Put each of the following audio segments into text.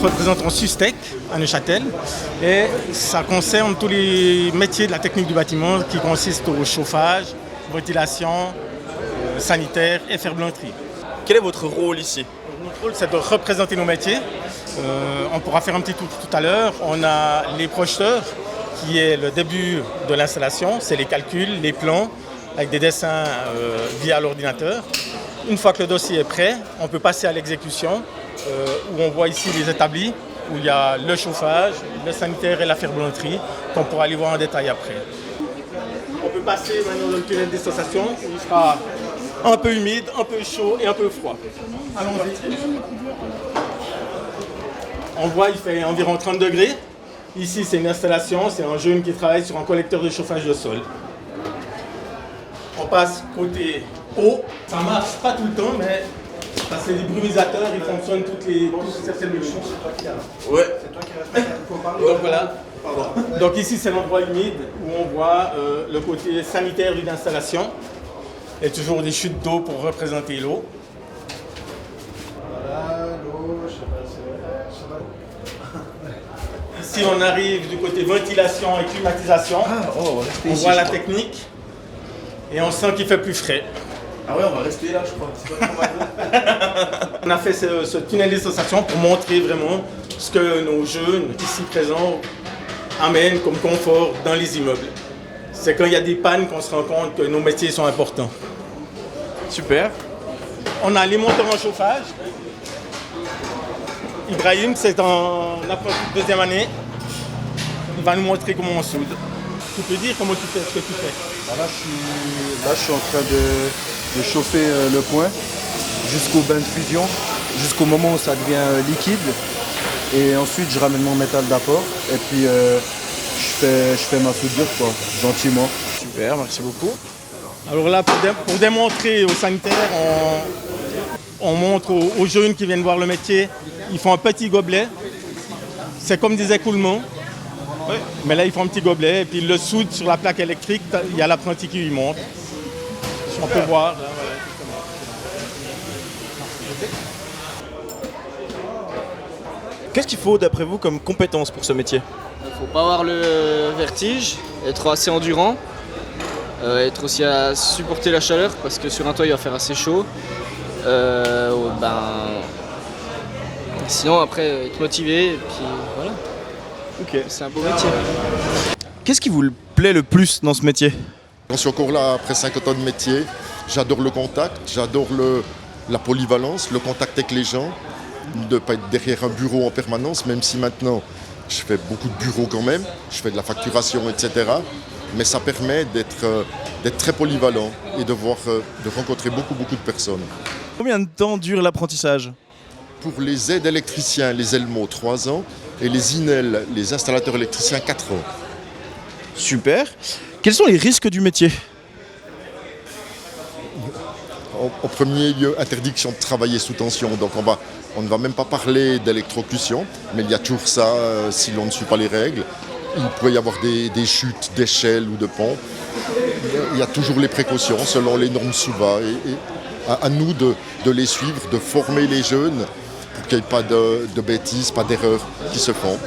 représentant Sustec à Neuchâtel et ça concerne tous les métiers de la technique du bâtiment qui consistent au chauffage, ventilation, sanitaire et ferblanterie. Quel est votre rôle ici? Notre rôle, c'est de représenter nos métiers. On pourra faire un petit tour tout à l'heure. On a les projecteurs, qui est le début de l'installation. C'est les calculs, les plans, avec des dessins via l'ordinateur. Une fois que le dossier est prêt, on peut passer à l'exécution, où on voit ici les établis, où il y a le chauffage, le sanitaire et la ferblanterie, qu'on pourra aller voir en détail après. On peut passer maintenant dans le tunnel de dissociation, où il sera un peu humide, un peu chaud et un peu froid. Allons-y. On voit il fait environ 30 degrés. Ici, c'est une installation, c'est un jeune qui travaille sur un collecteur de chauffage de sol. On passe côté eau. Ça marche pas tout le temps, mais parce que les brumisateurs, ils fonctionnent toutes certaines minutes. Ouais. Donc voilà. Donc ici, c'est l'endroit humide où on voit le côté sanitaire d'une installation. Et toujours des chutes d'eau pour représenter l'eau. Ici, on arrive du côté ventilation et climatisation. On voit la technique et on sent qu'il fait plus frais. Ah ouais, on va rester là, je crois. C'est pas trop mal. On a fait ce tunnel d'association pour montrer vraiment ce que nos jeunes ici présents amènent comme confort dans les immeubles. C'est quand il y a des pannes qu'on se rend compte que nos métiers sont importants. Super. On a les monteurs en chauffage. Ibrahim, c'est en apprenti de deuxième année. Il va nous montrer comment on soude. Tu peux dire comment tu fais ce que tu fais? Là, je suis en train de chauffer le point jusqu'au bain de fusion, jusqu'au moment où ça devient liquide. Et ensuite, je ramène mon métal d'apport et puis je fais ma soudure, quoi, gentiment. Super, merci beaucoup. Alors là, pour démontrer aux sanitaires, on montre aux jeunes qui viennent voir le métier, ils font un petit gobelet. C'est comme des écoulements. Ouais. Mais là, ils font un petit gobelet et puis ils le soudent sur la plaque électrique. Il y a l'apprenti qui lui montre. On peut voir. Qu'est-ce qu'il faut, d'après vous, comme compétence pour ce métier? Il ne faut pas avoir le vertige, être assez endurant, être aussi à supporter la chaleur parce que sur un toit il va faire assez chaud. Sinon après être motivé et puis voilà. Ok. C'est un beau métier. Qu'est-ce qui vous plaît le plus dans ce métier? Je suis encore là après 50 ans de métier. J'adore le contact, j'adore la polyvalence, le contact avec les gens, de ne pas être derrière un bureau en permanence, même si maintenant je fais beaucoup de bureaux quand même, je fais de la facturation, etc. Mais ça permet d'être très polyvalent et de rencontrer beaucoup de personnes. Combien de temps dure l'apprentissage? Pour les aides électriciens, les ELMO, 3 ans, et les INEL, les installateurs électriciens, 4 ans. Super. Quels sont les risques du métier? En premier lieu, interdiction de travailler sous tension. Donc on ne va même pas parler d'électrocution, mais il y a toujours ça si l'on ne suit pas les règles. Il pourrait y avoir des chutes d'échelle ou de pont. Il y a toujours les précautions selon les normes SUVA. Et à nous de les suivre, de former les jeunes pour qu'il n'y ait pas de bêtises, pas d'erreurs qui se font.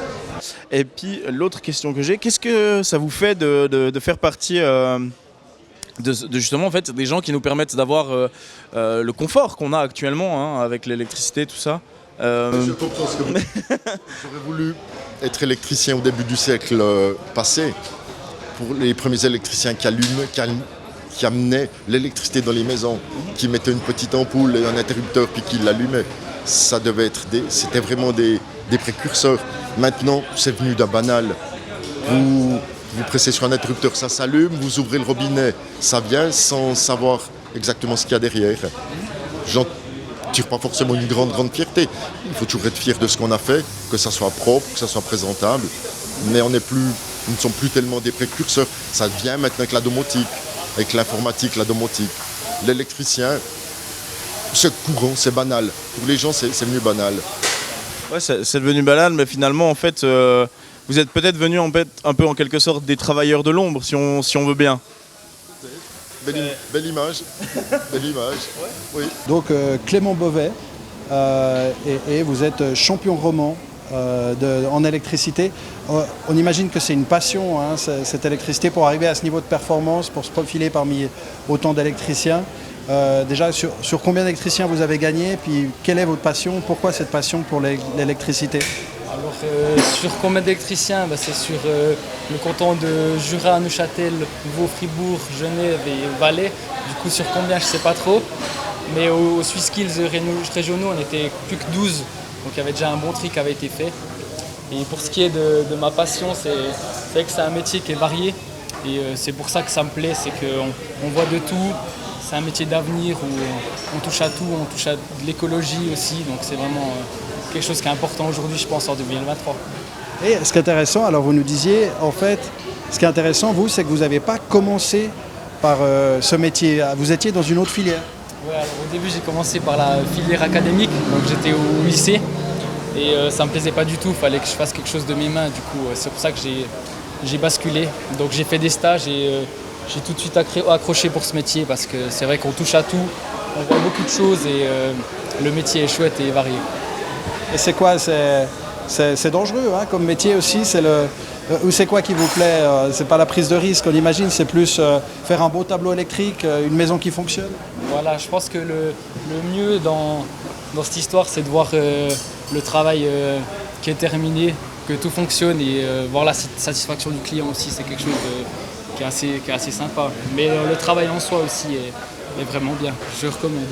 Et puis l'autre question que j'ai, qu'est-ce que ça vous fait de faire partie de justement en fait des gens qui nous permettent d'avoir le confort qu'on a actuellement avec l'électricité, tout ça? Je comprends ce que vous dites. J'aurais voulu être électricien au début du siècle passé, pour les premiers électriciens qui amenaient l'électricité dans les maisons, qui mettaient une petite ampoule et un interrupteur puis qui l'allumaient. C'était vraiment des précurseurs. Maintenant, c'est venu d'un banal. Vous pressez sur un interrupteur, ça s'allume, vous ouvrez le robinet, ça vient sans savoir exactement ce qu'il y a derrière. J'en tire pas forcément une grande fierté. Il faut toujours être fier de ce qu'on a fait, que ça soit propre, que ça soit présentable. Mais nous ne sommes plus tellement des précurseurs. Ça vient maintenant avec la domotique, avec l'informatique, la domotique. L'électricien, c'est courant, c'est banal. Pour les gens, c'est mieux banal. Ouais, c'est devenu banal, mais finalement, en fait, vous êtes peut-être venus un peu en quelque sorte des travailleurs de l'ombre, si on veut bien. Belle image. Belle image. Oui. Donc Clément Beauvais, et vous êtes champion roman en électricité. On imagine que c'est une passion, hein, cette électricité, pour arriver à ce niveau de performance, pour se profiler parmi autant d'électriciens. Déjà, sur combien d'électriciens vous avez gagné, puis quelle est votre passion? Pourquoi cette passion pour l'électricité? Alors, sur combien d'électriciens? C'est sur le canton de Jura, Neuchâtel, Vaud-Fribourg, Genève et Valais. Du coup, sur combien, je ne sais pas trop. Mais aux SwissSkills régionaux, on était plus que 12. Donc, il y avait déjà un bon tri qui avait été fait. Et pour ce qui est de ma passion, c'est que c'est un métier qui est varié. Et c'est pour ça que ça me plaît, c'est qu'on voit de tout. C'est un métier d'avenir où on touche à tout, on touche à de l'écologie aussi. Donc, c'est vraiment quelque chose qui est important aujourd'hui, je pense, en 2023. Et ce qui est intéressant, alors vous nous disiez, en fait, ce qui est intéressant, vous, c'est que vous n'avez pas commencé par ce métier. Vous étiez dans une autre filière. Ouais, alors au début, j'ai commencé par la filière académique, donc j'étais au lycée. Et ça ne me plaisait pas du tout, il fallait que je fasse quelque chose de mes mains. Du coup, c'est pour ça que j'ai basculé. Donc j'ai fait des stages et j'ai tout de suite accroché pour ce métier parce que c'est vrai qu'on touche à tout, on voit beaucoup de choses et le métier est chouette et varié. Et c'est quoi? C'est dangereux, hein, comme métier aussi. Ou c'est quoi qui vous plaît? C'est pas la prise de risque, on imagine, c'est plus faire un beau tableau électrique, une maison qui fonctionne. Voilà, je pense que le mieux dans cette histoire, c'est de voir le travail qui est terminé, que tout fonctionne et voir la satisfaction du client aussi, c'est quelque chose qui est assez sympa. Mais le travail en soi aussi est vraiment bien, je recommande.